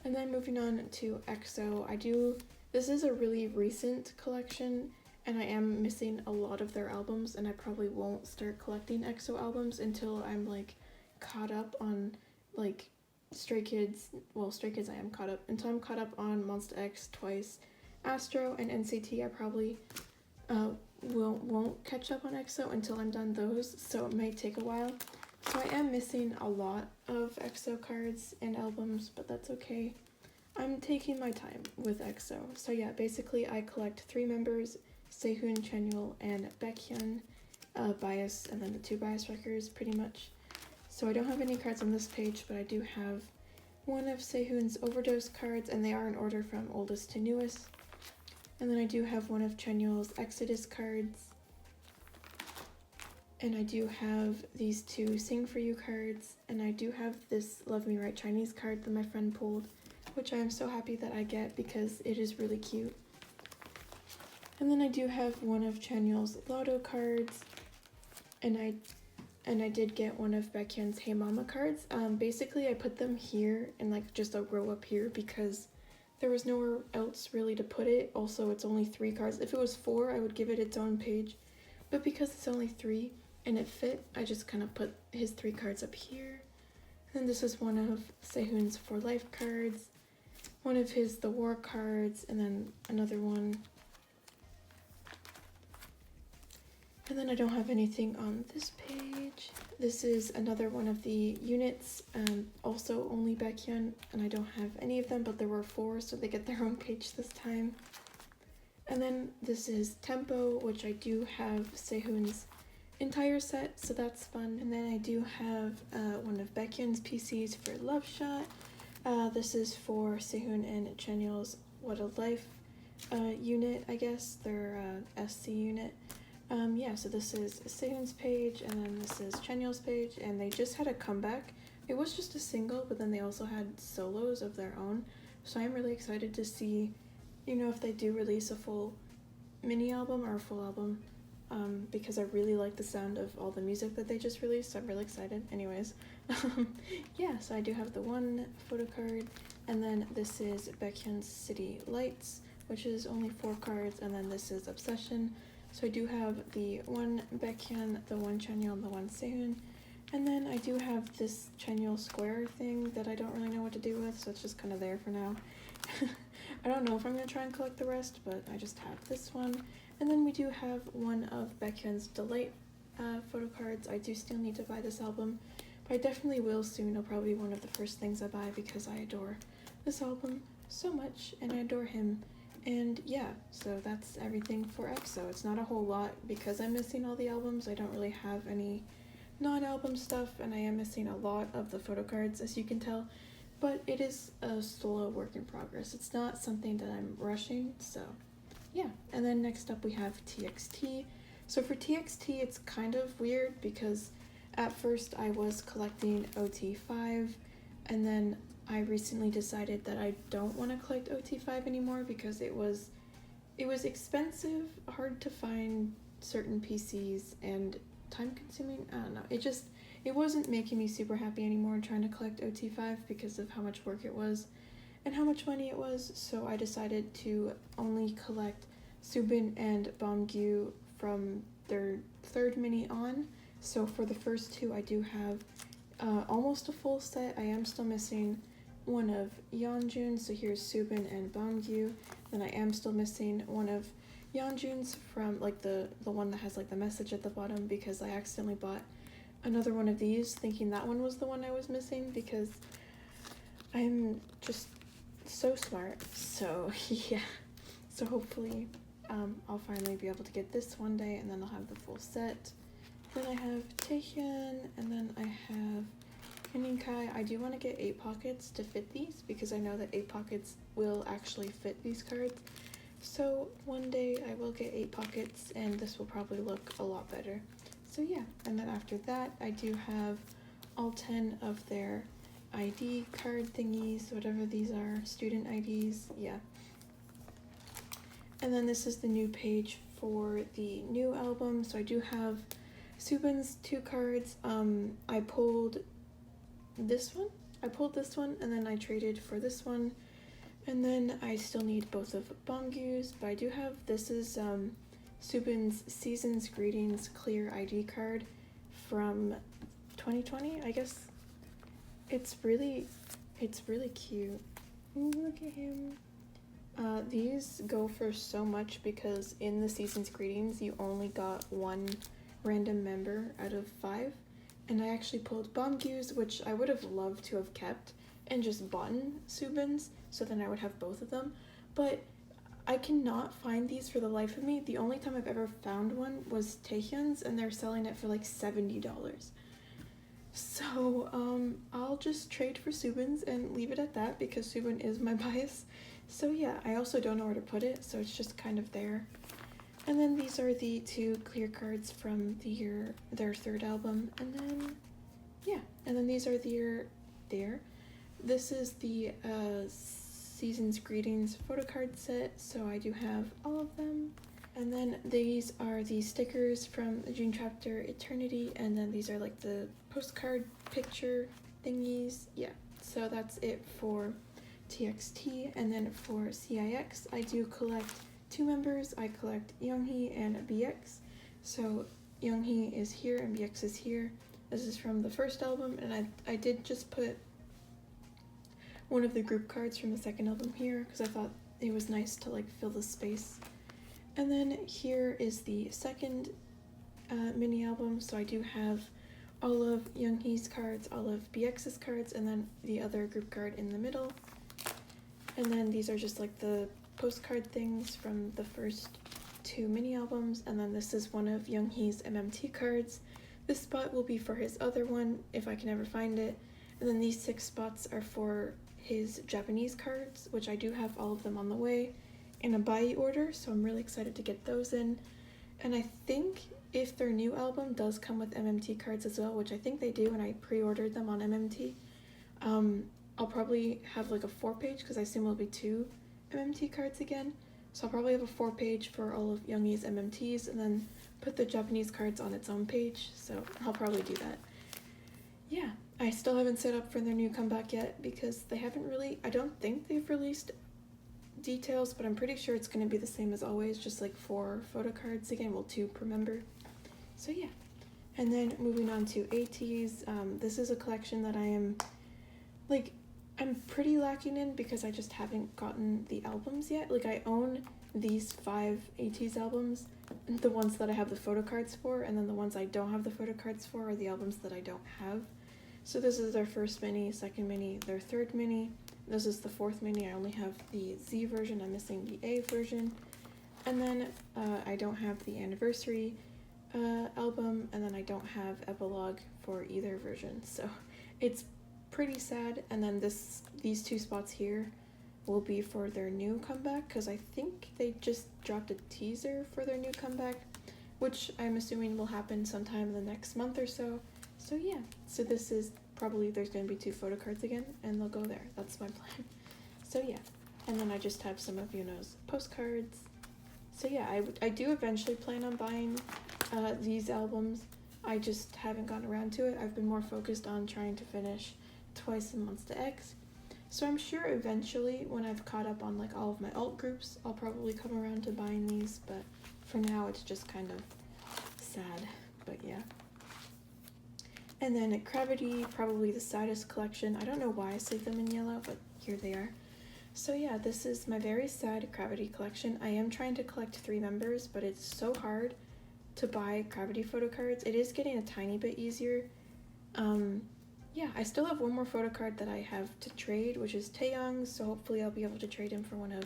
And then moving on to EXO, this is a really recent collection, and I am missing a lot of their albums, and I probably won't start collecting EXO albums until I'm like caught up on like Stray Kids I am caught up, until I'm caught up on Monsta X, Twice, Astro, and NCT. I probably won't catch up on EXO until I'm done those, so it might take a while. So I am missing a lot of EXO cards and albums, but that's okay. I'm taking my time with EXO. So yeah, basically I collect 3 members, Sehun, Chenyul, and Baekhyun, bias, and then the 2 bias records pretty much. So I don't have any cards on this page, but I do have one of Sehun's overdose cards, and they are in order from oldest to newest. And then I do have one of Chenyul's Exodus cards. And I do have these 2 Sing For You cards, and I do have this Love Me Right Chinese card that my friend pulled, which I am so happy that I get because it is really cute. And then I do have one of Chenyul's Lotto cards, and I did get one of Baekhyun's Hey Mama cards. Basically I put them here in like just a row up here because there was nowhere else really to put it. Also, it's only 3 cards. If it was 4, I would give it its own page, but because it's only 3 and it fit, I just kind of put his 3 cards up here. And this is one of Sehun's For Life cards, one of his The War cards, and then another one. And then I don't have anything on this page. This is another one of the units, also only Baekhyun, and I don't have any of them, but there were 4, so they get their own page this time. And then this is Tempo, which I do have Sehun's entire set, so that's fun. And then I do have one of Baekhyun's PCs for Love Shot. This is for Sehun and Chenyul's What a Life unit, I guess, their SC unit. Yeah, so this is Sehun's page, and then this is Chenyul's page, and they just had a comeback. It was just a single, but then they also had solos of their own, so I'm really excited to see, you know, if they do release a full mini album or a full album, because I really like the sound of all the music that they just released, so I'm really excited. Anyways, yeah, so I do have the one photo card, and then this is Baekhyun's City Lights, which is only 4 cards, and then this is Obsession. So I do have the one Baekhyun, the one Chenyul, and the one Sehun. And then I do have this Chenyul square thing that I don't really know what to do with, so it's just kind of there for now. I don't know if I'm going to try and collect the rest, but I just have this one. And then we do have one of Baekhyun's Delight photo cards. I do still need to buy this album, but I definitely will soon. It'll probably be one of the first things I buy because I adore this album so much, and I adore him. And yeah, so that's everything for EXO. It's not a whole lot because I'm missing all the albums. I don't really have any non-album stuff, and I am missing a lot of the photo cards, as you can tell. But it is a slow work in progress. It's not something that I'm rushing, so yeah. And then next up we have TXT. So for TXT, it's kind of weird because at first I was collecting OT5, and then I recently decided that I don't want to collect OT5 anymore because it was expensive, hard to find certain PCs, and time consuming. I don't know. It wasn't making me super happy anymore trying to collect OT5 because of how much work it was and how much money it was. So I decided to only collect Subin and Bamgyu from their 3rd mini on. So for the first 2, I do have almost a full set. I am still missing one of Yeonjun, so here's Subin and Bamgyu. Then I am still missing one of Yeonjun's from like the one that has like the message at the bottom, because I accidentally bought another one of these thinking that one was the one I was missing because I'm just so smart. So yeah, so hopefully I'll finally be able to get this one day, and then I'll have the full set. Then I have Taehyung, and then I have Kai. I do want to get 8 pockets to fit these because I know that 8 pockets will actually fit these cards. So one day I will get 8 pockets, and this will probably look a lot better. So yeah, and then after that I do have all 10 of their ID card thingies, whatever these are, student IDs, yeah. And then this is the new page for the new album. So I do have Subin's 2 cards. I pulled this one, and then I traded for this one, and then I still need both of Bamgyu's, but I do have, this is Subin's Season's Greetings Clear ID card from 2020, I guess. It's really cute. Ooh, look at him. These go for so much because in the season's greetings, you only got one random member out of 5. And I actually pulled Bomgyus, which I would have loved to have kept and just bought Subins, so then I would have both of them. But I cannot find these for the life of me. The only time I've ever found one was Taeyong's, and they're selling it for like $70. So, I'll just trade for Subins and leave it at that because Subin is my bias. So yeah, I also don't know where to put it, so it's just kind of there. And then these are the 2 clear cards from their 3rd album, and then, yeah, and then these are there. This is the Season's Greetings Photocard set, so I do have all of them. And then these are the stickers from the June chapter Eternity, and then these are like the postcard picture thingies. Yeah, so that's it for TXT. And then for CIX, I do collect 2 members. I collect Younghee and BX. So Younghee is here and BX is here. This is from the 1st album, and I did just put one of the group cards from the 2nd album here because I thought it was nice to like fill the space. And then here is the 2nd mini album, so I do have all of Younghee's cards, all of BX's cards, and then the other group card in the middle. And then these are just like the postcard things from the first 2 mini albums, and then this is one of Younghee's MMT cards. This spot will be for his other one if I can ever find it, and then these 6 spots are for his Japanese cards, which I do have all of them on the way in a buy order, so I'm really excited to get those in. And I think if their new album does come with MMT cards as well, which I think they do, and I pre-ordered them on MMT, I'll probably have like a 4-page because I assume it'll be 2 MMT cards again. So I'll probably have a 4-page for all of Younghee's MMTs and then put the Japanese cards on its own page. So I'll probably do that. Yeah, I still haven't set up for their new comeback yet because they haven't really, I don't think they've released details, but I'm pretty sure it's going to be the same as always, just like 4 photo cards again, well 2 per member. So yeah, and then moving on to ATs, this is a collection that I am like, I'm pretty lacking in because I just haven't gotten the albums yet. Like I own these 5 ATs albums, the ones that I have the photo cards for, and then the ones I don't have the photo cards for are the albums that I don't have. So this is their 1st mini, 2nd mini, their 3rd mini. This is the 4th mini. I only have the Z version. I'm missing the A version. And then I don't have the anniversary album, and then I don't have epilogue for either version. So it's pretty sad. And then these 2 spots here will be for their new comeback because I think they just dropped a teaser for their new comeback, which I'm assuming will happen sometime in the next month or so. So yeah, so this is probably, there's going to be 2 photo cards again, and they'll go there. That's my plan. So yeah, and then I just have some of Yuno's postcards. So yeah, I do eventually plan on buying these albums. I just haven't gotten around to it. I've been more focused on trying to finish Twice and Monsta X. So I'm sure eventually, when I've caught up on like all of my alt groups, I'll probably come around to buying these, but for now it's just kind of sad, but yeah. And then at Gravity, probably the saddest collection. I don't know why I saved them in yellow, but here they are. So yeah, this is my very sad Gravity collection. I am trying to collect 3 members, but it's so hard to buy Gravity photo cards. It is getting a tiny bit easier. Yeah, I still have one more photo card that I have to trade, which is Taeyong's, so hopefully I'll be able to trade him for one of,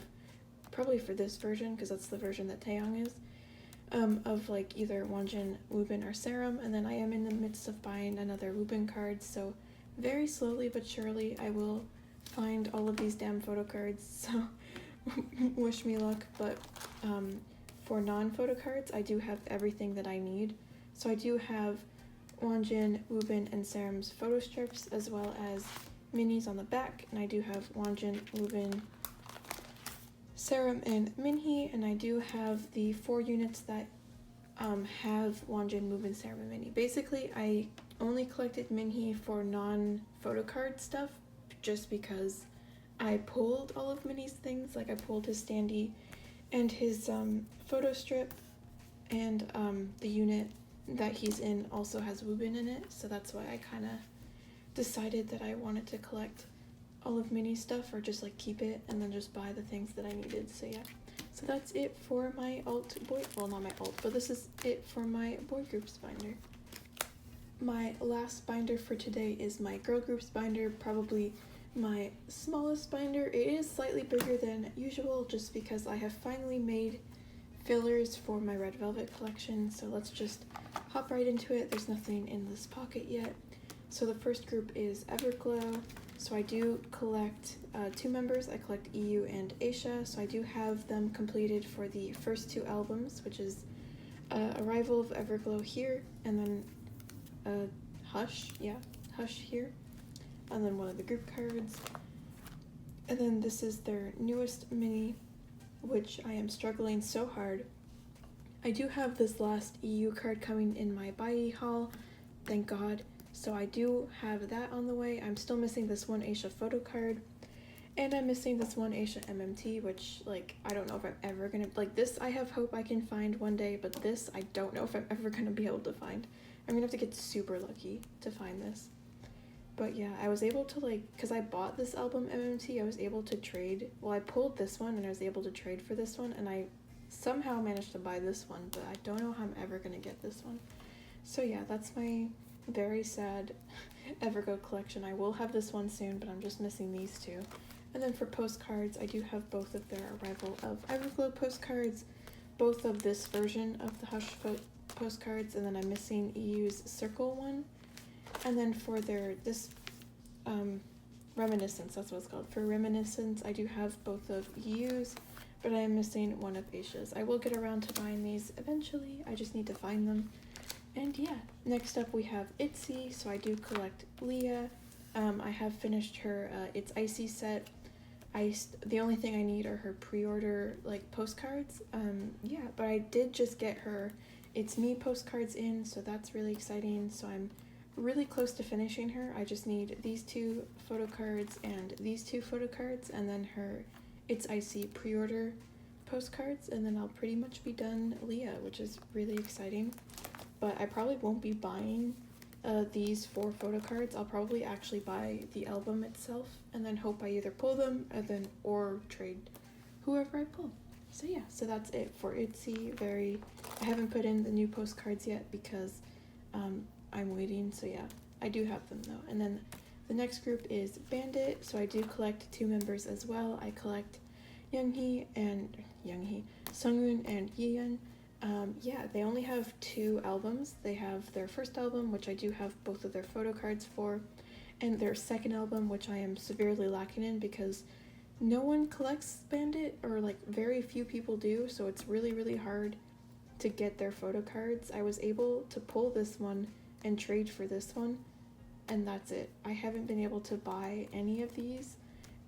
probably for this version, because that's the version that Taeyong is, of like either Wonjin, Woobin, or Serum, and then I am in the midst of buying another Woobin card, so very slowly but surely I will find all of these damn photo cards, so wish me luck. But for non-photo cards, I do have everything that I need. So I do have Wonjin, Woobin, and Serum's photo strips, as well as minis on the back, and I do have Wonjin, Woobin, Serum, and Minhee, and I do have the 4 units that have Wonjin, Woobin, Serum, and Minhee. Basically, I only collected Minhee for non-photo card stuff, just because I pulled all of Minnie's things. Like I pulled his standee and his photo strip, and the unit that he's in also has Woobin in it, so that's why I kind of decided that I wanted to collect all of mini stuff, or just like keep it and then just buy the things that I needed. So yeah, so that's it for my alt boy, well not my alt, but this is it for my boy groups binder. My last binder for today is my girl groups binder, probably my smallest binder. It is slightly bigger than usual just because I have finally made fillers for my red velvet collection, so let's just hop right into it. There's nothing in this pocket yet. So the first group is Everglow. So I do collect 2 members. I collect EU and Aisha, so I do have them completed for the first 2 albums, which is Arrival of Everglow here, and then Hush here, and then one of the group cards. And then this is their newest mini, which I am struggling so hard. I do have this last EU card coming in my Bayi haul, thank God. So I do have that on the way. I'm still missing this one Aisha Photocard, and I'm missing this one Aisha MMT, which, like, I don't know if I'm ever gonna, like, this I have hope I can find one day, but this I don't know if I'm ever gonna be able to find. I'm gonna have to get super lucky to find this. But yeah, I was able to, like, because I bought this album MMT, I was able to trade, well, I pulled this one and I was able to trade for this one, and I somehow managed to buy this one, but I don't know how I'm ever gonna get this one. So yeah, that's my very sad Everglow collection. I will have this one soon, but I'm just missing these 2. And then for postcards, I do have both of their Arrival of Everglow postcards, both of this version of the Hush postcards, and then I'm missing EU's Circle one. And then for their Reminiscence, that's what it's called. For Reminiscence, I do have both of EU's, but I am missing one of Aisha's. I will get around to buying these eventually, I just need to find them. And yeah, next up we have Itzy, so I do collect Leah. I have finished her It's Icy set. The only thing I need are her pre-order, like, postcards. Yeah, but I did just get her It's Me postcards in, so that's really exciting. So I'm really close to finishing her. I just need these 2 photo cards and these 2 photo cards, and then her It's Icy pre-order postcards, and then I'll pretty much be done Leah, which is really exciting. But I probably won't be buying these 4 photo cards. I'll probably actually buy the album itself and then hope I either pull them or trade whoever I pull. So yeah, so that's it for Itzy. I haven't put in the new postcards yet because I'm waiting. So yeah, I do have them though. And then the next group is Bandit. So I do collect 2 members as well. I collect Sunghoon and Yeon. Yeah, they only have 2 albums. They have their first album, which I do have both of their photo cards for, and their second album, which I am severely lacking in because no one collects Bandit, or like very few people do, so it's really, really hard to get their photo cards. I was able to pull this one and trade for this one, and that's it. I haven't been able to buy any of these,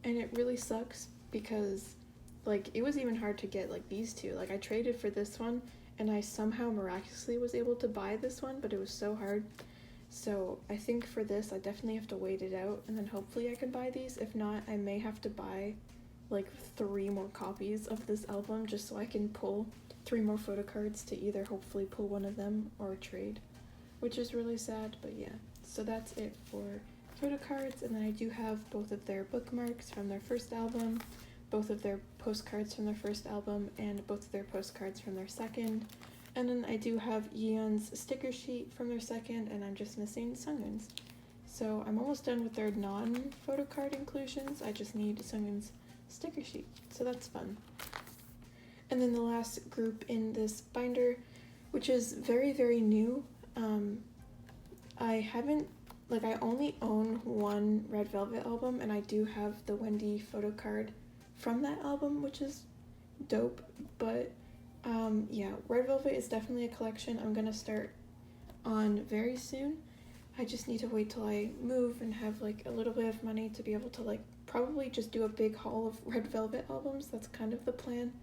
and it really sucks because, like, it was even hard to get, like, these 2. Like, I traded for this one, and I somehow miraculously was able to buy this one, but it was so hard. So I think for this, I definitely have to wait it out, and then hopefully I can buy these. If not, I may have to buy, like, 3 more copies of this album just so I can pull 3 more photo cards to either hopefully pull one of them or trade, which is really sad, but yeah. So that's it for photo cards, and then I do have both of their bookmarks from their first album, both of their postcards from their first album, and both of their postcards from their second. And then I do have Yeon's sticker sheet from their second, and I'm just missing Sunghoon's. So I'm almost done with their non-photo card inclusions. I just need Sunghoon's sticker sheet, so that's fun. And then the last group in this binder, which is very, very new. I only own 1 Red Velvet album, and I do have the Wendy photo card from that album, which is dope. But yeah, Red Velvet is definitely a collection I'm gonna start on very soon. I just need to wait till I move and have, like, a little bit of money to be able to, like, probably just do a big haul of Red Velvet albums. That's kind of the plan.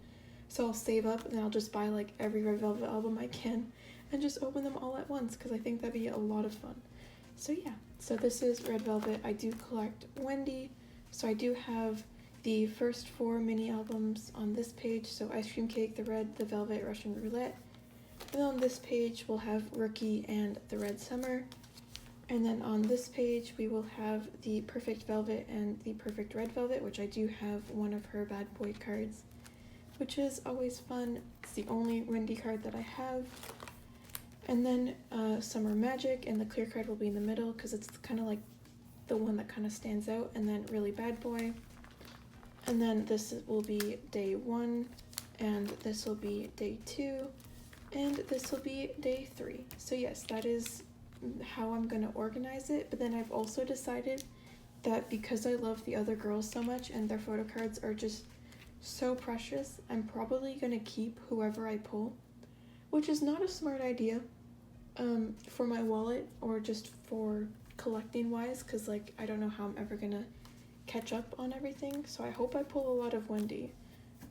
So I'll save up and then I'll just buy, like, every Red Velvet album I can and just open them all at once, because I think that'd be a lot of fun. So yeah, so this is Red Velvet. I do collect Wendy, so I do have the first 4 mini albums on this page. So Ice Cream Cake, The Red, The Velvet, Russian Roulette. And on this page we'll have Rookie and The Red Summer. And then on this page, we will have the Perfect Velvet and the Perfect Red Velvet, which I do have one of her bad boy cards, which is always fun. It's the only Wendy card that I have. And then Summer Magic, and the clear card will be in the middle because it's kind of like the one that kind of stands out. And then Really Bad Boy. And then this will be day 1, and this will be day 2, and this will be day 3. So yes, that is how I'm gonna organize it. But then I've also decided that because I love the other girls so much and their photo cards are just so precious, I'm probably gonna keep whoever I pull, which is not a smart idea for my wallet or just for collecting wise, because like I don't know how I'm ever gonna catch up on everything. So I hope I pull a lot of Wendy,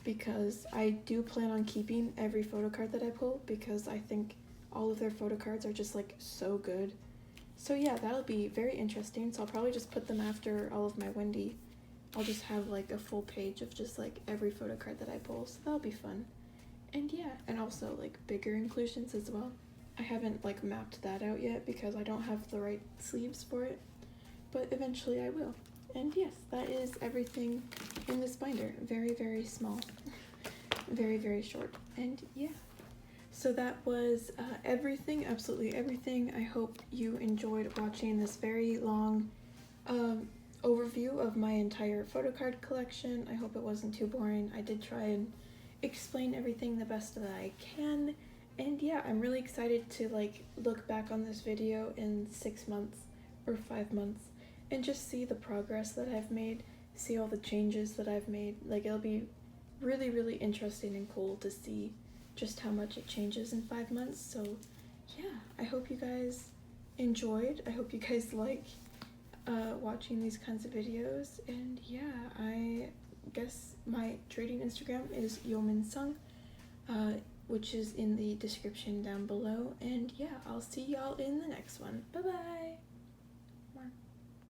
because I do plan on keeping every photo card that I pull, because I think all of their photo cards are just like so good. So yeah, that'll be very interesting. So I'll probably just put them after all of my Wendy. I'll just have like a full page of just like every photo card that I pull, so that'll be fun. And yeah, and also like bigger inclusions as well. I haven't like mapped that out yet because I don't have the right sleeves for it, but eventually I will. And yes, that is everything in this binder. Very, very small. Very, very short. And yeah. So that was everything, absolutely everything. I hope you enjoyed watching this very long overview of my entire photo card collection. I hope it wasn't too boring. I did try and explain everything the best that I can. And yeah, I'm really excited to like look back on this video in 6 months or 5 months and just see the progress that I've made, see all the changes that I've made. Like it'll be really, really interesting and cool to see just how much it changes in 5 months. So yeah, I hope you guys enjoyed. I hope you guys like watching these kinds of videos. And yeah, I guess my trading Instagram is Yominsung, which is in the description down below. And yeah, I'll see y'all in the next one. Bye bye.